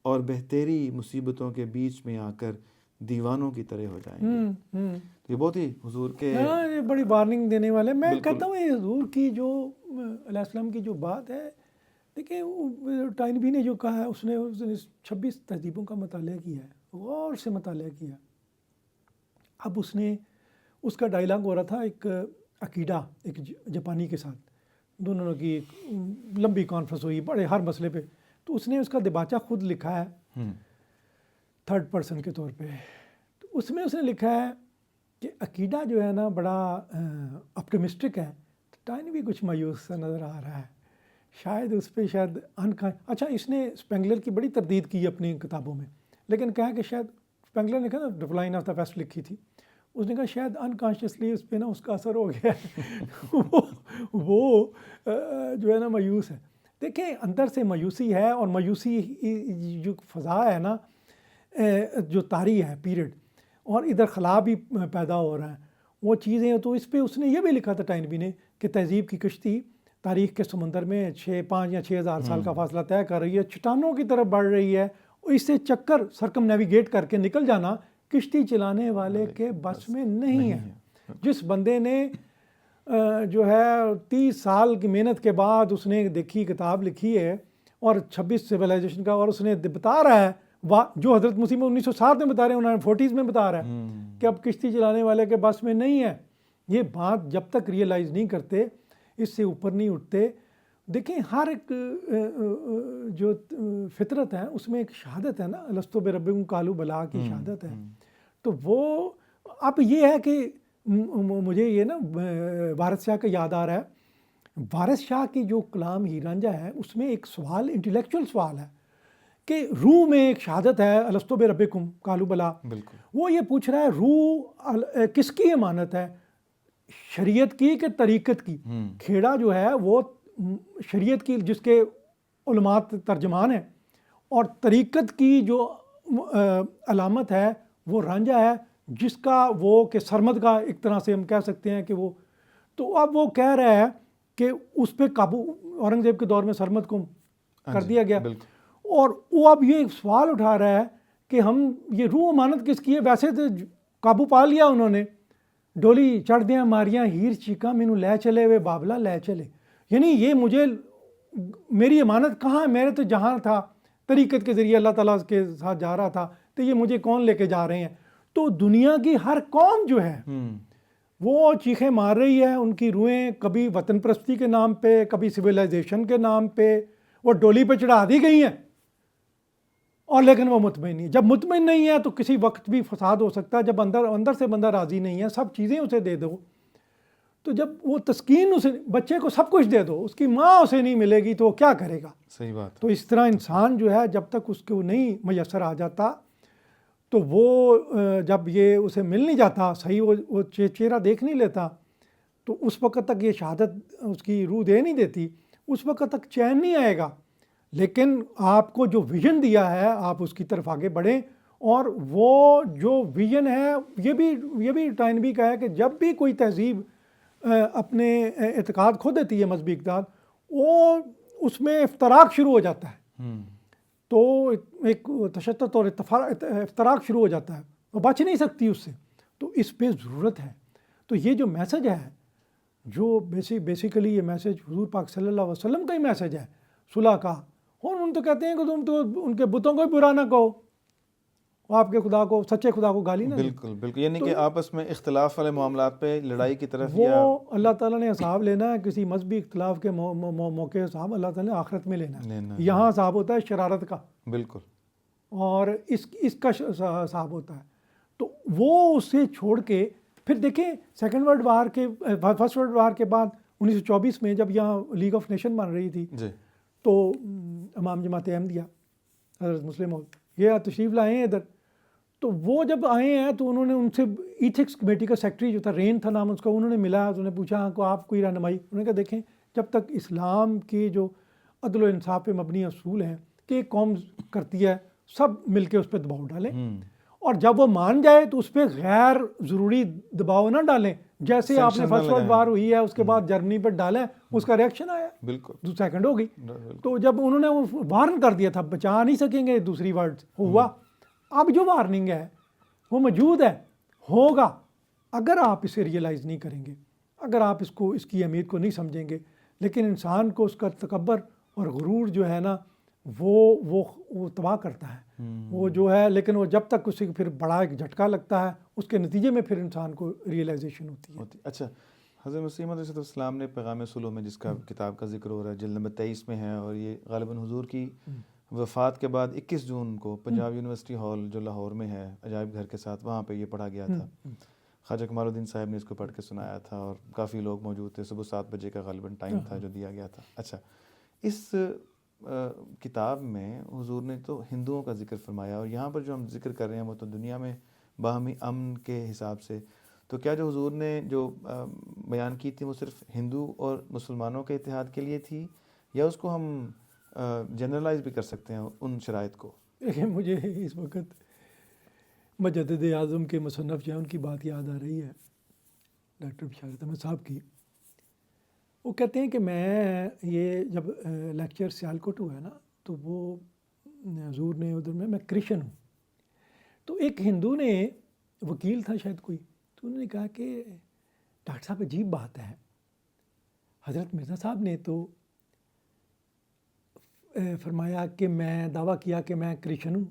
اور بہتری مصیبتوں کے بیچ میں آ کر دیوانوں کی طرح ہو جائیں گے. یہ بہت ہی حضور کے یہ بڑی وارننگ دینے والے. میں کہتا ہوں یہ حضور کی جو علیہ السلام کی جو بات ہے، دیکھیں ٹائنبی نے جو کہا ہے، اس نے 26 تہذیبوں کا مطالعہ کیا ہے، غور سے مطالعہ کیا. اب اس کا ڈائلاگ ہو رہا تھا ایک عقیدہ ایک جاپانی کے ساتھ، دونوں کی ایک لمبی کانفرنس ہوئی بڑے ہر مسئلے پہ. تو اس نے اس کا دباچہ خود لکھا ہے تھرڈ پرسن کے طور پہ. تو اس میں اس نے لکھا ہے کہ عقیدہ جو ہے نا بڑا اپٹمسٹک ہے. ٹائنبی بھی کچھ مایوس سا نظر آ رہا ہے، شاید اس پہ شاید اچھا اس نے اسپینگلر کی بڑی تردید کی اپنی کتابوں میں، لیکن کہا کہ شاید اسپینگلر نے کہا نا ڈکلائن آف دا ویسٹ لکھی تھی، اس نے کہا شاید انکانشیسلی اس پہ نا اس کا اثر ہو گیا وہ جو ہے نا مایوس ہے. دیکھیں اندر سے مایوسی ہے، اور مایوسی جو فضا ہے نا، جو طاری ہے پیریڈ، اور ادھر خلا بھی پیدا ہو رہا ہے وہ چیزیں. تو اس پہ اس نے یہ بھی لکھا تھا ٹائنبی نے کہ تہذیب کی کشتی تاریخ کے سمندر میں 5 یا 6 ہزار سال کا فاصلہ طے کر رہی ہے، چٹانوں کی طرف بڑھ رہی ہے. اس سے چکر سرکم نیویگیٹ کر کے نکل جانا کشتی چلانے والے کے بس میں نہیں ہے. جس بندے نے جو ہے 30 سال کی محنت کے بعد اس نے دیکھی کتاب لکھی ہے اور 26 سویلائزیشن کا، اور اس نے بتا رہا ہے جو حضرت مسیح 1907 میں بتا رہے ہیں، انہوں نے 40s میں بتا رہا ہے کہ اب کشتی چلانے والے کے بس میں نہیں ہے. یہ بات جب تک ریئلائز نہیں کرتے، اس سے اوپر نہیں اٹھتے. دیکھیں ہر ایک جو فطرت ہے اس میں ایک شہادت ہے نا، الستو بربکم قالوا بلا کی شہادت ہے. تو وہ اب یہ ہے کہ مجھے یہ نا بھارت شاہ کا یاد آ رہا ہے وارث شاہ کی جو کلام ہیر رانجھا ہے اس میں ایک سوال، انٹلیکچوئل سوال ہے کہ روح میں ایک شہادت ہے، الستو بربکم قالوا بلا، بالکل وہ یہ پوچھ رہا ہے روح کس کی امانت ہے، شریعت کی کہ طریقت کی؟ کھیڑا جو ہے وہ شریعت کی جس کے علماء ترجمان ہیں، اور طریقت کی جو علامت ہے وہ رانجھا ہے، جس کا وہ کہ سرمد کا ایک طرح سے ہم کہہ سکتے ہیں کہ وہ، تو اب وہ کہہ رہا ہے کہ اس پہ قابو اورنگزیب کے دور میں سرمد کو کر دیا گیا، اور وہ اب یہ سوال اٹھا رہا ہے کہ ہم یہ روح امانت کس کی ہے؟ ویسے تو قابو پا لیا انہوں نے، ڈولی چڑھ دیاں ماریاں ہیر چیکاں مینوں لے چلے وے بابلا لے چلے، یعنی یہ مجھے میری امانت کہاں ہے؟ میرے تو جہاں تھا طریقت کے ذریعے اللہ تعالیٰ کے ساتھ جا رہا تھا، تو یہ مجھے کون لے کے جا رہے ہیں؟ تو دنیا کی ہر قوم جو ہے وہ چیخیں مار رہی ہے، ان کی روحیں کبھی وطن پرستی کے نام پہ، کبھی سویلائزیشن کے نام پہ وہ ڈولی پہ چڑھا دی گئی ہیں، اور لیکن وہ مطمئن نہیں ہے۔ جب مطمئن نہیں ہے تو کسی وقت بھی فساد ہو سکتا ہے، جب اندر سے بندہ راضی نہیں ہے، سب چیزیں اسے دے دو، تو جب وہ تسکین اسے، بچے کو سب کچھ دے دو، اس کی ماں اسے نہیں ملے گی تو وہ کیا کرے گا؟ صحیح بات۔ تو اس طرح انسان جو ہے جب تک اس کو نہیں میسر آ جاتا، تو وہ جب یہ اسے مل نہیں جاتا صحیح، وہ چہرہ دیکھ نہیں لیتا، تو اس وقت تک یہ شہادت اس کی روح دے نہیں دیتی، اس وقت تک چین نہیں آئے گا۔ لیکن آپ کو جو ویژن دیا ہے آپ اس کی طرف آگے بڑھیں، اور وہ جو ویژن ہے یہ بھی ٹائنبی کا ہے کہ جب بھی کوئی تہذیب اپنے اعتقاد کھو دیتی ہے، مذہبی اقدار، وہ اس میں افتراق شروع ہو جاتا ہے، تو ایک تشدد اور افتراق شروع ہو جاتا ہے، وہ بچ نہیں سکتی اس سے، تو اس پہ ضرورت ہے۔ تو یہ جو میسج ہے، جو بیسیکلی یہ میسج حضور پاک صلی اللہ علیہ وسلم کا ہی میسج ہے صلح کا، اور ان تو کہتے ہیں کہ تم تو ان کے بتوں کو ہی برا نہ کہو، آپ کے خدا کو، سچے خدا کو گالی نہ دو۔ بالکل، یعنی کہ آپس میں اختلاف والے معاملات پہ لڑائی کی طرف، وہ اللہ تعالیٰ نے حساب لینا ہے کسی مذہبی اختلاف کے موقع حساب اللہ تعالیٰ نے آخرت میں لینا ہے، یہاں حساب ہوتا ہے شرارت کا، بالکل، اور اس کا حساب ہوتا ہے۔ تو وہ اسے چھوڑ کے پھر دیکھیں فرسٹ ورلڈ وار کے بعد 1924 میں جب یہاں لیگ آف نیشن بن رہی تھی، تو امام جماعت احمدیہ حضرت مسلم موعود یہ تشریف لائے ہیں ادھر، تو وہ جب آئے ہیں تو انہوں نے ان سے ایتھکس کمیٹی کا سیکٹری جو تھا، رین تھا نام اس کا، انہوں نے ملا، انہوں نے پوچھا کہ آپ کوئی رہنمائی، انہوں نے کہا دیکھیں جب تک اسلام کے جو عدل و انصاف پہ مبنی اصول ہیں کہ ایک قوم کرتی ہے، سب مل کے اس پہ دباؤ ڈالیں، اور جب وہ مان جائے تو اس پہ غیر ضروری دباؤ نہ ڈالیں، جیسے آپ نے فرسٹ ورلڈ وار ہوئی ہے اس کے بعد جرمنی پر ڈالیں، اس کا ریئیکشن آیا، بالکل سیکنڈ ہو گئی، تو جب انہوں نے وارن کر دیا تھا بچا نہیں سکیں گے دوسری ورڈ ہوا، اب جو وارننگ ہے وہ موجود ہے، ہوگا، اگر آپ اسے ریئلائز نہیں کریں گے، اگر آپ اس کی اہمیت کو نہیں سمجھیں گے، لیکن انسان کو اس کا تکبر اور غرور جو ہے نا وہ تباہ کرتا ہے، وہ جو ہے، لیکن وہ جب تک اسے پھر بڑا ایک جھٹکا لگتا ہے اس کے نتیجے میں پھر انسان کو ریئلائزیشن ہوتی ہے۔ اچھا، حضرت مسیح موعود علیہ السلام نے پیغام صلح میں، جس کا کتاب کا ذکر ہو رہا ہے، جلد نمبر 23 میں ہے، اور یہ غالباً حضور کی وفات کے بعد 21 جون کو پنجاب یونیورسٹی ہال جو لاہور میں ہے عجائب گھر کے ساتھ، وہاں پہ یہ پڑھا گیا تھا، خواجہ کمال الدین صاحب نے اس کو پڑھ کے سنایا تھا، اور کافی لوگ موجود تھے، صبح 7 بجے کا غالباً ٹائم تھا جو دیا گیا تھا۔ اچھا، اس کتاب میں حضور نے تو ہندوؤں کا ذکر فرمایا، اور یہاں پر جو ہم ذکر کر رہے ہیں وہ تو دنیا میں باہمی امن کے حساب سے، تو کیا جو حضور نے جو بیان کی تھی وہ صرف ہندو اور مسلمانوں کے اتحاد کے لیے تھی، یا اس کو ہم جنرلائز بھی کر سکتے ہیں ان شرائط کو؟ دیکھیں، مجھے اس وقت مجدد اعظم کے مصنف جو ہیں ان کی بات یاد آ رہی ہے، ڈاکٹر بشارت احمد صاحب کی۔ وہ کہتے ہیں کہ میں یہ جب لیکچر سیالکوٹ ہوا ہے نا، تو وہ حضور نے ادھر میں کرسچن ہوں، تو ایک ہندو نے، وکیل تھا شاید کوئی، تو انہوں نے کہا کہ ڈاکٹر صاحب عجیب بات ہے، حضرت مرزا صاحب نے تو فرمایا کہ میں دعویٰ کیا کہ میں کرسچن ہوں،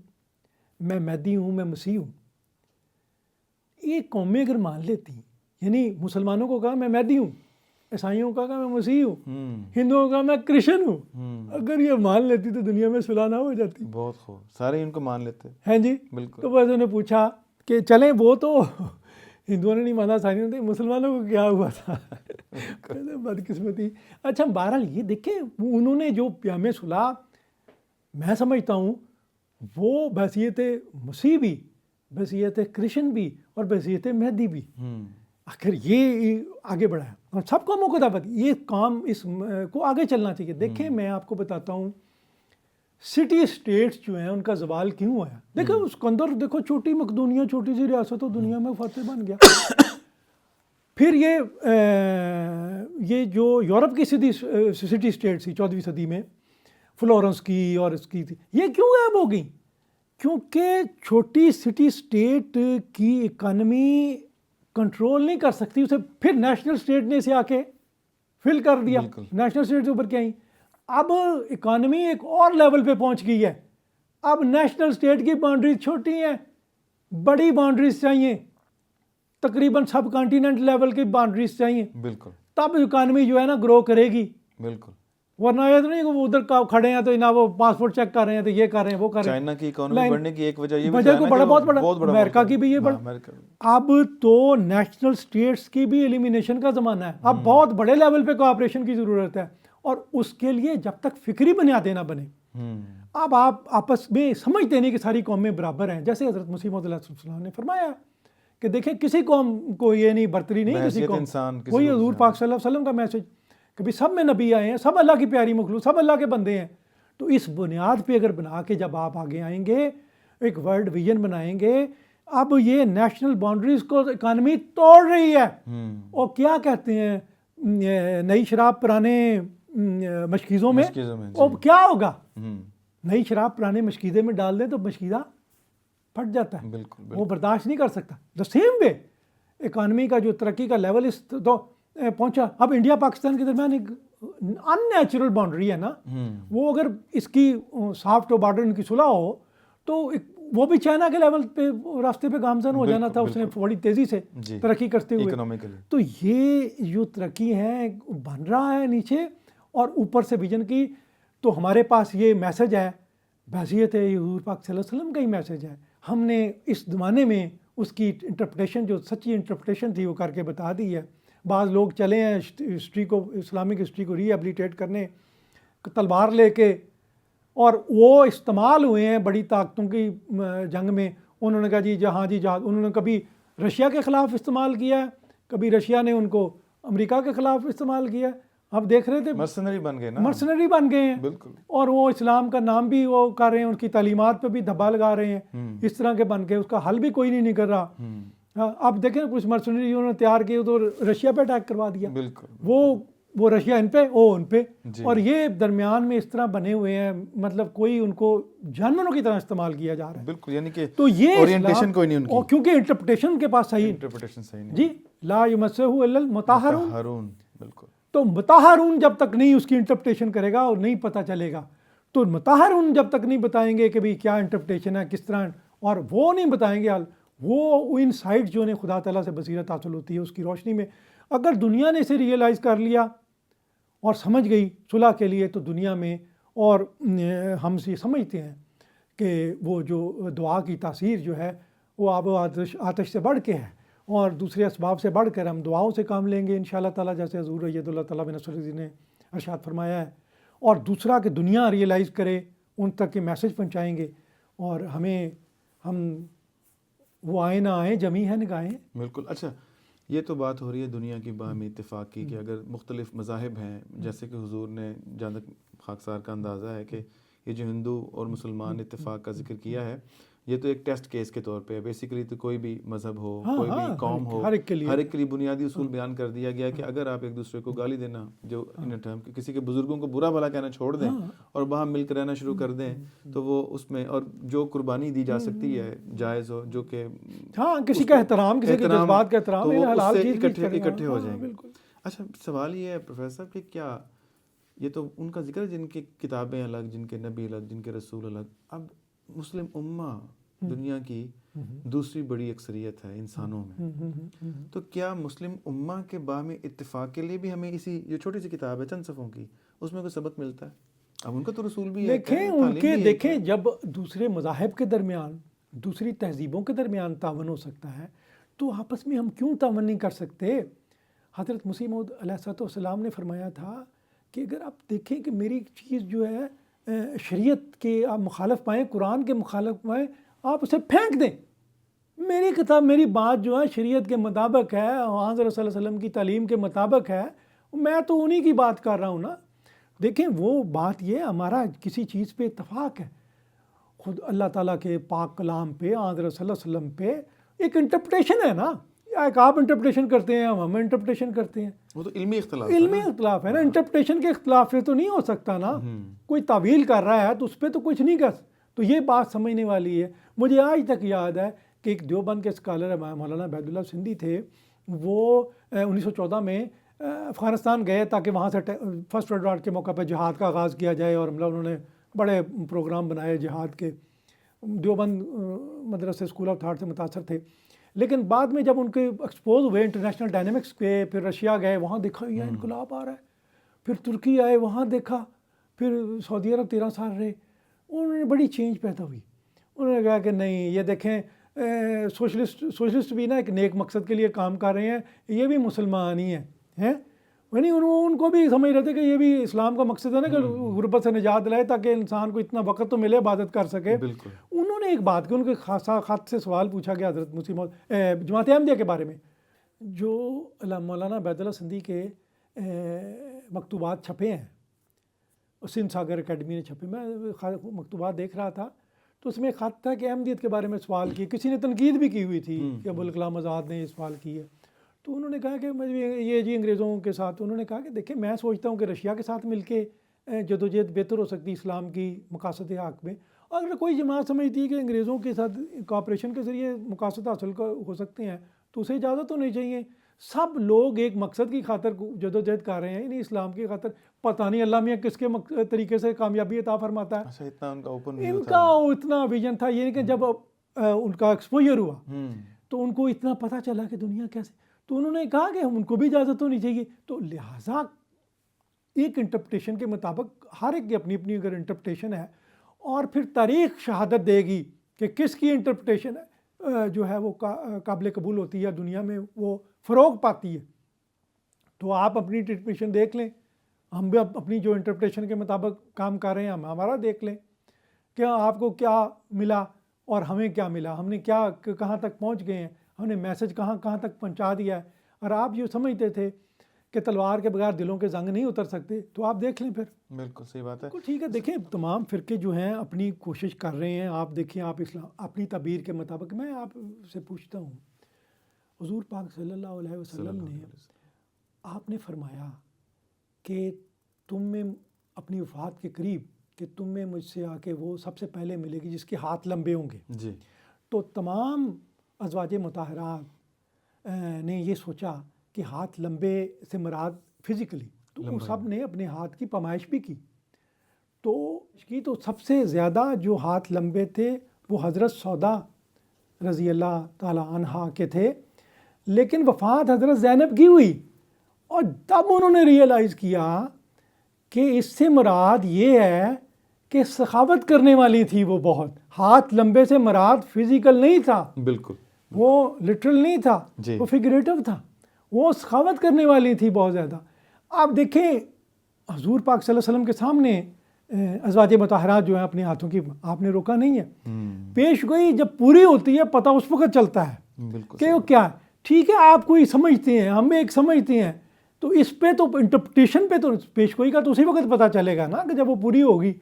میں مہدی ہوں، میں مسیح ہوں، یہ قومیں اگر مان لیتی، یعنی مسلمانوں کو کہا میں مہدی ہوں، عیسائیوں کا کہا میں مسیح ہوں، ہندوؤں کا میں کرسچن ہوں، اگر یہ مان لیتی تو دنیا میں صلح نہ ہو جاتی۔ بہت خوب، سارے ان کو مان لیتے ہیں جی، بالکل۔ تو بس انہوں نے پوچھا کہ چلیں وہ تو ہندوؤں نے نہیں مانا، عیسائیوں نے، مسلمانوں کو کیا ہوا تھا؟ بدقسمتی. اچھا بہرحال یہ دیکھیں انہوں نے جو پیام صلح میں سمجھتا ہوں وہ بحیثیت مسیح بھی، بحیثیت کرشن بھی اور بحیثیت مہدی بھی آخر یہ آگے بڑھایا اور سب قوموں کو دعوت. یہ کام اس کو آگے چلنا چاہیے. دیکھیں میں آپ کو بتاتا ہوں سٹی اسٹیٹس جو ہیں ان کا زوال کیوں ہوا ہے. دیکھیں اس کے اندر دیکھو چھوٹی مقدونیہ چھوٹی سی ریاست ہو دنیا میں فاتح بن گیا. پھر یہ جو یورپ کی سٹی اسٹیٹ تھی 14ویں صدی میں فلورنس کی اور اس کی تھی، یہ کیوں غائب ہو گئی؟ کیونکہ چھوٹی سٹی اسٹیٹ کی اکانومی کنٹرول نہیں کر سکتی اسے، پھر نیشنل اسٹیٹ نے اسے آ کے فل کر دیا. نیشنل اسٹیٹ سے اوپر کیا آئی. اب اکانومی ایک اور لیول پہ پہنچ گئی ہے. اب نیشنل اسٹیٹ کی باؤنڈریز چھوٹی ہیں، بڑی باؤنڈریز چاہیے، تقریباً سب کانٹیننٹ لیول کی باؤنڈریز چاہیے. بالکل. تب اکانومی جو ہے نا گرو کرے گی. بالکل. ورنہ یہ تو نہیں کہ وہ ادھر کھڑے ہیں تو نہ وہ پاسپورٹ چیک کر رہے ہیں تو یہ کر رہے ہیں وہ کر رہے ہیں. چائنا کی اکانومی بڑھنے کی ایک وجہ یہ وجہ کو بہت بڑا امریکہ کی بھی یہ بڑا. اب تو نیشنل اسٹیٹس کی بھی ایلیمینیشن کا زمانہ ہے. اب بہت بڑے لیول پہ کوآپریشن کی ضرورت ہے اور اس کے لیے جب تک فکری بنیادیں نہ بنے. اب آپ آپس میں سمجھتے نہیں کہ ساری قومیں برابر ہیں. جیسے حضرت مسیح موعود علیہ السلام نے فرمایا کہ دیکھیں کسی قوم کو یہ نہیں برتری نہیں کسی قوم. وہی حضور پاک صلی اللہ علیہ وسلم کا میسج کہ بھی سب میں نبی آئے ہیں، سب اللہ کی پیاری مخلوق، سب اللہ کے بندے ہیں. تو اس بنیاد پہ اگر بنا کے جب آپ آگے آئیں گے ایک ورلڈ ویژن بنائیں گے. اب یہ نیشنل باؤنڈریز کو اکانومی توڑ رہی ہے. اور کیا کہتے ہیں نئی شراب پرانے مشکیزوں میں. اور کیا ہوگا نئی شراب پرانے مشکیزے میں ڈال دیں تو مشکیزہ پھٹ جاتا ہے. بالکل. وہ برداشت نہیں کر سکتا. دا سیم وے اکانومی کا جو ترقی کا لیول اس تو پہنچا. اب انڈیا پاکستان کے درمیان ایک ان نیچرل باؤنڈری ہے نا، وہ اگر اس کی سافٹ بارڈر ان کی صلح ہو تو وہ بھی چائنا کے لیول پہ راستے پہ گامزن ہو جانا تھا اس نے بڑی تیزی سے ترقی کرتے ہوئے. تو یہ جو ترقی ہے بن رہا ہے نیچے اور اوپر سے ویژن کی. تو ہمارے پاس یہ میسج ہے بحیثیت حضور پاک صلی اللہ علیہ وسلم کا ہی میسج ہے. ہم نے اس زمانے میں اس کی انٹرپریٹیشن جو سچی انٹرپریٹیشن تھی وہ کر کے بتا دی ہے. بعض لوگ چلے ہیں ہسٹری کو، اسلامک ہسٹری کو ری ایبلیٹیٹ کرنے تلوار لے کے، اور وہ استعمال ہوئے ہیں بڑی طاقتوں کی جنگ میں. انہوں نے کہا جی جہاں جی جہاز، انہوں نے کبھی رشیا کے خلاف استعمال کیا ہے، کبھی رشیا نے ان کو امریکہ کے خلاف استعمال کیا ہے. آپ دیکھ رہے تھے مرسنری بن گئے ہیں. بالکل. اور وہ اسلام کا نام بھی وہ کر رہے ہیں، ان کی تعلیمات پہ بھی دھبا لگا رہے ہیں. اس طرح کے بن کے اس کا حل بھی کوئی نہیں کر رہا. اب دیکھیں کچھ مرسنری انہوں نے تیار کیے تو رشیا پہ اٹیک کروا دیا. وہ رشیا ان پہ ان پہ. اور یہ درمیان میں اس طرح بنے ہوئے ہیں، مطلب کوئی ان کو جانوروں کی طرح استعمال کیا جا رہا ہے. بالکل. یعنی کہ تو یہ اورینٹیشن کوئی نہیں ان کی، کیونکہ انٹرپریٹیشن کے پاس صحیح نہیں. جی لا یمسہ الا المطہرون. بالکل. تو مطہرون جب تک نہیں اس کی انٹرپریٹیشن کرے گا اور نہیں پتہ چلے گا، تو مطہرون جب تک نہیں بتائیں گے کہ بھئی کیا انٹرپریٹیشن ہے کس طرح، اور وہ نہیں بتائیں گے وہ ان سائٹ جو انہیں خدا تعالیٰ سے بصیرت حاصل ہوتی ہے اس کی روشنی میں اگر دنیا نے اسے ریئلائز کر لیا اور سمجھ گئی صلح کے لیے، تو دنیا میں اور ہم سے سمجھتے ہیں کہ وہ جو دعا کی تاثیر جو ہے وہ آب و آتش سے بڑھ کے ہے، اور دوسرے اسباب سے بڑھ کر ہم دعاؤں سے کام لیں گے انشاءاللہ تعالیٰ، جیسے حضور ید اللہ تعالیٰ بن نصر الدین نے ارشاد فرمایا ہے. اور دوسرا کہ دنیا ریئلائز کرے، ان تک یہ میسج پہنچائیں گے، اور ہم وہ آئیں نہ آئیں جمی ہے نگاہیں. بالکل. اچھا یہ تو بات ہو رہی ہے دنیا کی باہمی اتفاق کی کہ اگر مختلف مذاہب ہیں، جیسے کہ حضور نے جہاں تک خاکسار کا اندازہ ہے کہ یہ جو ہندو اور مسلمان اتفاق کا ذکر کیا ہے یہ تو ایک ٹیسٹ کیس کے طور پہ ہے. بیسیکلی تو کوئی بھی مذہب ہو، کوئی بھی قوم ہو، ہر ایک کے لیے بنیادی اصول بیان کر دیا گیا کہ اگر آپ ایک دوسرے کو گالی دینا، جو کسی کے بزرگوں کو برا بھلا کہنا چھوڑ دیں اور وہاں مل کر رہنا شروع کر دیں، تو وہ اس میں اور جو قربانی دی جا سکتی ہے جائز ہو، جو کہ کسی کا احترام، کسی کے جذبات کا احترام، اکٹھے ہو جائیں گے. اچھا سوال یہ ہے پروفیسر کہ کیا یہ تو ان کا ذکر ہے جن کی کتابیں الگ، جن کے نبی الگ، جن کے رسول الگ. اب مسلم امہ دنیا کی دوسری بڑی اکثریت ہے انسانوں میں، تو کیا مسلم امہ کے باہمی اتفاق کے لیے بھی ہمیں اسی جو چھوٹی سی کتاب ہے چند صفحوں کی اس میں کوئی سبق ملتا ہے؟ اب ان کا تو رسول بھی ہے، دیکھیں جب دوسرے مذاہب کے درمیان، دوسری تہذیبوں کے درمیان تعاون ہو سکتا ہے تو آپس میں ہم کیوں تعاون نہیں کر سکتے؟ حضرت مسیح موعود علیہ السلام نے فرمایا تھا کہ اگر آپ دیکھیں کہ میری چیز جو ہے شریعت کے آپ مخالف پائیں، قرآن کے مخالف پائیں، آپ اسے پھینک دیں. میری کتاب، میری بات جو ہے شریعت کے مطابق ہے، حضرت صلی اللہ علیہ وسلم کی تعلیم کے مطابق ہے، میں تو انہی کی بات کر رہا ہوں نا. دیکھیں وہ بات یہ ہمارا کسی چیز پہ اتفاق ہے، خود اللہ تعالیٰ کے پاک کلام پہ، حضرت صلی اللہ علیہ وسلم پہ ایک انٹرپریٹیشن ہے نا. ایک آپ انٹرپریٹیشن کرتے ہیں، ہم انٹرپریٹیشن کرتے ہیں. وہ تو علمی اختلاف علمی اختلاف ہے نا، انٹرپریٹیشن کے اختلاف پہ تو نہیں ہو سکتا نا. کوئی تعویل کر رہا ہے تو اس پہ تو کچھ نہیں کر. تو یہ بات سمجھنے والی ہے. مجھے آج تک یاد ہے کہ ایک دیوبند کے اسکالر مولانا عبید اللہ سندھی تھے، وہ 1914 میں افغانستان گئے تاکہ وہاں سے فرسٹ ورلڈ وار کے موقع پہ جہاد کا آغاز کیا جائے، اور انہوں نے بڑے پروگرام بنائے جہاد کے. دیوبند مدرسے اسکول آف تھاٹ سے متاثر تھے. لیکن بعد میں جب ان کے ایکسپوز ہوئے انٹرنیشنل ڈائنامکس کے، پھر رشیا گئے، وہاں دیکھا یہ انقلاب آ رہا ہے. پھر ترکی آئے، وہاں دیکھا. پھر سعودی عرب 13 سال رہے. انہوں نے بڑی چینج پیدا ہوئی. انہوں نے کہا کہ نہیں، یہ دیکھیں سوشلسٹ بھی نا ایک نیک مقصد کے لیے کام کر رہے ہیں، یہ بھی مسلمان ہی ہیں. یعنی ان کو بھی سمجھ رہے تھے کہ یہ بھی اسلام کا مقصد ہے نا کہ غربت سے نجات دلائے، تاکہ انسان کو اتنا وقت تو ملے عبادت کر سکے. انہوں نے ایک بات کی، ان کے خاصا خط سے سوال پوچھا گیا حضرت مسیح موعود جماعت احمدیہ کے بارے میں. جو مولانا عبید اللہ سندھی کے مکتوبات چھپے ہیں، سندھ ساگر اکیڈمی نے چھپے، میں مکتوبات دیکھ رہا تھا تو اس میں ایک خط تھا کہ احمدیت کے بارے میں سوال کیے. کسی نے تنقید بھی کی ہوئی تھی کہ ابوالکلام آزاد نے یہ سوال کی ہے. تو انہوں نے کہا کہ یہ جی انگریزوں کے ساتھ، انہوں نے کہا کہ دیکھیں میں سوچتا ہوں کہ رشیا کے ساتھ مل کے جدوجہد بہتر ہو سکتی اسلام کی مقاصد حق میں. اگر کوئی جماعت سمجھتی ہے کہ انگریزوں کے ساتھ کوآپریشن کے ذریعے مقاصد حاصل ہو سکتے ہیں تو اسے اجازت ہونی چاہیے. سب لوگ ایک مقصد کی خاطر جدوجہد کر رہے ہیں، یعنی اسلام کی خاطر. پتہ نہیں اللہ میاں کس کے طریقے سے کامیابی عطا فرماتا ہے. ان کا اتنا ویژن تھا، یعنی کہ جب ان کا ایکسپوجر ہوا تو ان کو اتنا پتہ چلا کہ دنیا کیسے، تو انہوں نے کہا کہ ان کو بھی اجازت ہونی چاہیے. تو لہٰذا ایک انٹرپریٹیشن کے مطابق ہر ایک کی اپنی اپنی اگر انٹرپریٹیشن ہے، اور پھر تاریخ شہادت دے گی کہ کس کی انٹرپریٹیشن جو ہے وہ قابل قبول ہوتی ہے، دنیا میں وہ فروغ پاتی ہے. تو آپ اپنی انٹرپریٹیشن دیکھ لیں، ہم بھی اپنی جو انٹرپریٹیشن کے مطابق کام کر رہے ہیں، ہم ہمارا دیکھ لیں کہ آپ کو کیا ملا اور ہمیں کیا ملا، ہم نے کیا کہاں تک پہنچ گئے ہیں، ہم نے میسج کہاں تک پہنچا دیا ہے. اور آپ جو سمجھتے تھے کہ تلوار کے بغیر دلوں کے زنگ نہیں اتر سکتے، تو آپ دیکھ لیں پھر. بالکل صحیح بات ہے. ٹھیک ہے، دیکھیں تمام فرقے جو ہیں اپنی کوشش کر رہے ہیں. آپ دیکھیں، آپ اسلام اپنی تعبیر کے مطابق. میں آپ سے پوچھتا ہوں، حضور پاک صلی اللہ علیہ وسلم نے آپ نے فرمایا کہ تم میں اپنی وفات کے قریب کہ تم میں مجھ سے آ کے وہ سب سے پہلے ملے گی جس کے ہاتھ لمبے ہوں گے. جی. تو تمام ازواج مطہرات نے یہ سوچا کہ ہاتھ لمبے سے مراد فزیکلی، تو سب نے اپنے ہاتھ کی پیمائش بھی کی. تو سب سے زیادہ جو ہاتھ لمبے تھے وہ حضرت سودا رضی اللہ تعالی عنہا کے تھے. لیکن وفات حضرت زینب کی ہوئی، اور تب انہوں نے ریئلائز کیا کہ اس سے مراد یہ ہے کہ سخاوت کرنے والی تھی وہ بہت. ہاتھ لمبے سے مراد فزیکل نہیں تھا، بالکل وہ لٹرل نہیں تھا، وہ فگریٹو تھا. وہ سخاوت کرنے والی تھی بہت زیادہ. آپ دیکھیں حضور پاک صلی اللہ علیہ وسلم کے سامنے ازواج مطہرات جو ہیں اپنے ہاتھوں کی، آپ نے روکا نہیں ہے. پیش گوئی جب پوری ہوتی ہے پتہ اس وقت چلتا ہے کہ وہ کیا ہے. ٹھیک ہے، آپ کوئی سمجھتے ہیں، ہم ایک سمجھتے ہیں، تو اس پہ تو انٹرپریٹیشن پہ تو پیش گوئی کا تو اسی وقت پتہ چلے گا نا کہ جب وہ پوری ہوگی.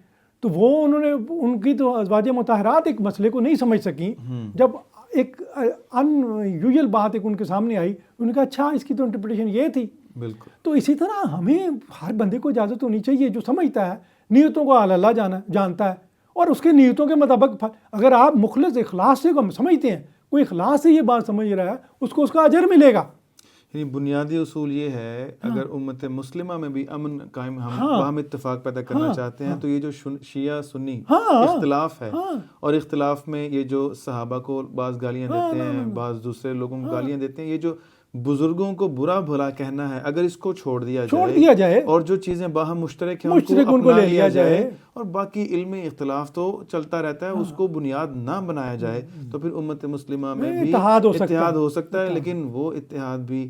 تو وہ انہوں نے ان کی تو ازواج مطہرات ایک مسئلے کو نہیں سمجھ سکیں. جب ایک ان یوزل بات ایک ان کے سامنے آئی، انہوں نے کہا اچھا اس کی تو انٹرپریٹیشن یہ تھی. بالکل. تو اسی طرح ہمیں ہر بندے کو اجازت ہونی چاہیے جو سمجھتا ہے، نیتوں کو اللہ جانتا ہے، اور اس کے نیتوں کے مطابق اگر آپ مخلص اخلاص سے سمجھتے ہیں، کوئی اخلاص سے یہ بات سمجھ رہا ہے، اس کو اس کا اجر ملے گا. یعنی بنیادی اصول یہ ہے، اگر امت مسلمہ میں بھی امن قائم، ہم اتفاق پیدا کرنا چاہتے ہیں، تو یہ جو شیعہ سنی اختلاف ہے، اور اختلاف میں یہ جو صحابہ کو بعض گالیاں دیتے ہیں، بعض دوسرے لوگوں کو گالیاں دیتے ہیں، یہ جو بزرگوں کو برا بھلا کہنا ہے، اگر اس کو چھوڑ دیا جائے اور جو چیزیں باہم مشترک ہیں ان کو لے لیا جائے، اور باقی علمی اختلاف تو چلتا رہتا ہے، اس کو بنیاد نہ بنایا جائے، تو پھر امت مسلمہ میں بھی اتحاد ہو سکتا ہے. لیکن وہ اتحاد بھی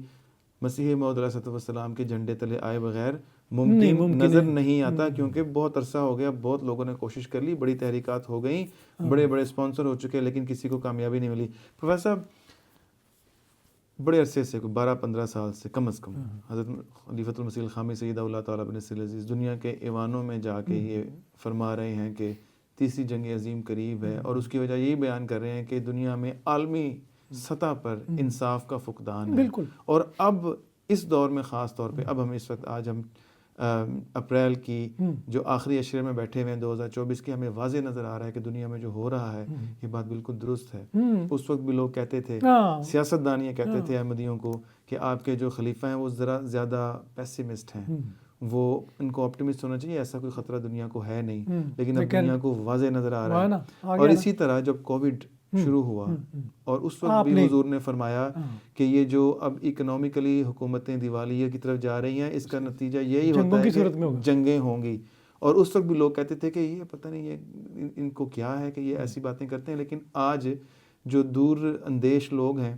مسیح موعود علیہ الصلوۃ والسلام کے جھنڈے تلے آئے بغیر ممکن ممکن نظر ہے۔ نہیں آتا، کیونکہ بہت عرصہ ہو گیا، بہت لوگوں نے کوشش کر لی، بڑی تحریکات ہو گئیں، بڑے بڑے اسپانسر ہو چکے، لیکن کسی کو کامیابی نہیں ملی۔ پروفیسر صاحب بڑے عرصے سے، کوئی 12-15 سال سے کم از کم، حضرت خلیفۃ المسیح الخامس سیدہ اللہ تعالیٰ بن نصر العزیز دنیا کے ایوانوں میں جا کے یہ فرما رہے ہیں کہ تیسری جنگ عظیم قریب ہے، اور اس کی وجہ یہی بیان کر رہے ہیں کہ دنیا میں عالمی سطح پر انصاف کا فقدان ہے۔ بالکل۔ اور اب اس دور میں خاص طور پہ، اب ہم اس وقت، آج ہم اپریل کی جو آخری اشرے میں بیٹھے ہوئے ہیں 2024 کی، ہمیں واضح نظر آ رہا ہے کہ دنیا میں جو ہو رہا ہے یہ بات بالکل درست ہے۔ اس وقت بھی لوگ کہتے تھے، سیاست دان یہ کہتے تھے احمدیوں کو کہ آپ کے جو خلیفہ ہیں وہ ذرا زیادہ پیسیمسٹ ہیں، وہ ان کو آپٹیمسٹ ہونا چاہیے، ایسا کوئی خطرہ دنیا کو ہے نہیں، لیکن اب دنیا کو واضح نظر آ رہا ہے۔ اور اسی طرح جب کووڈ شروع ہوا، اور اس وقت بھی حضور نے فرمایا کہ یہ جو اب اکنامکلی حکومتیں دیوالیے کی طرف جا رہی ہیں، اس کا نتیجہ یہی ہوتا ہے کہ جنگیں ہوں گی۔ اور اس وقت بھی لوگ کہتے تھے کہ یہ پتہ نہیں یہ ان کو کیا ہے کہ یہ ایسی باتیں کرتے ہیں، لیکن آج جو دور اندیش لوگ ہیں،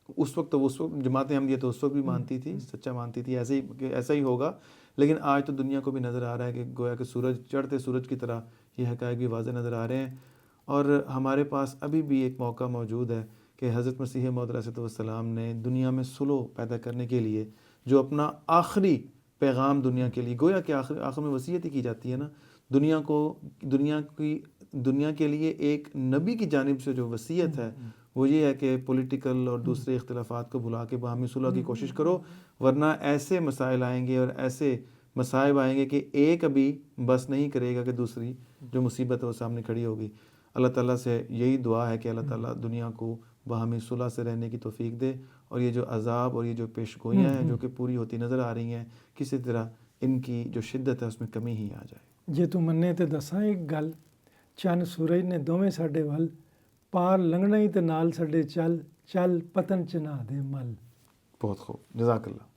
اس وقت جماعت احمدیہ تو اس وقت بھی مانتی تھی، سچا مانتی تھی ایسا ہی ہوگا، لیکن آج تو دنیا کو بھی نظر آ رہا ہے کہ گویا کہ سورج، چڑھتے سورج کی طرح یہ حقائق بھی واضح نظر آ رہے ہیں۔ اور ہمارے پاس ابھی بھی ایک موقع موجود ہے کہ حضرت مسیح موعود علیہ السلام نے دنیا میں صلح پیدا کرنے کے لیے جو اپنا آخری پیغام دنیا کے لیے، گویا کہ آخر میں وصیت ہی کی جاتی ہے نا، دنیا کے لیے ایک نبی کی جانب سے جو وصیت ہے وہ یہ ہے کہ پولیٹیکل اور دوسرے اختلافات کو بھلا کے باہمی صلح کی کوشش کرو، ورنہ ایسے مسائل آئیں گے اور ایسے مصائب آئیں گے کہ ایک ابھی بس نہیں کرے گا کہ دوسری جو مصیبت ہے وہ سامنے کھڑی ہوگی۔ اللہ تعالیٰ سے یہی دعا ہے کہ اللہ تعالیٰ دنیا کو باہمی صلح سے رہنے کی توفیق دے، اور یہ جو عذاب اور یہ جو پیش گوئیاں ہیں جو کہ پوری ہوتی نظر آ رہی ہیں، کسی طرح ان کی جو شدت ہے اس میں کمی ہی آ جائے۔ ਜੇ ਤੂੰ ਮੰਨੇ ਤੇ ਦੱਸਾਂ ਇੱਕ ਗੱਲ, ਚੰਨ ਸੂਰਜ ਨੇ ਦੋਵੇਂ ਸਾਡੇ ਵੱਲ, ਪਾਰ ਲੰਘਣਾ ਹੀ ਤੇ ਨਾਲ ਸਾਡੇ ਚੱਲ, ਚੱਲ ਪਤਨ ਚ ਨਹਾ ਦੇ ਮਲ। بہت خوب، جزاک اللہ۔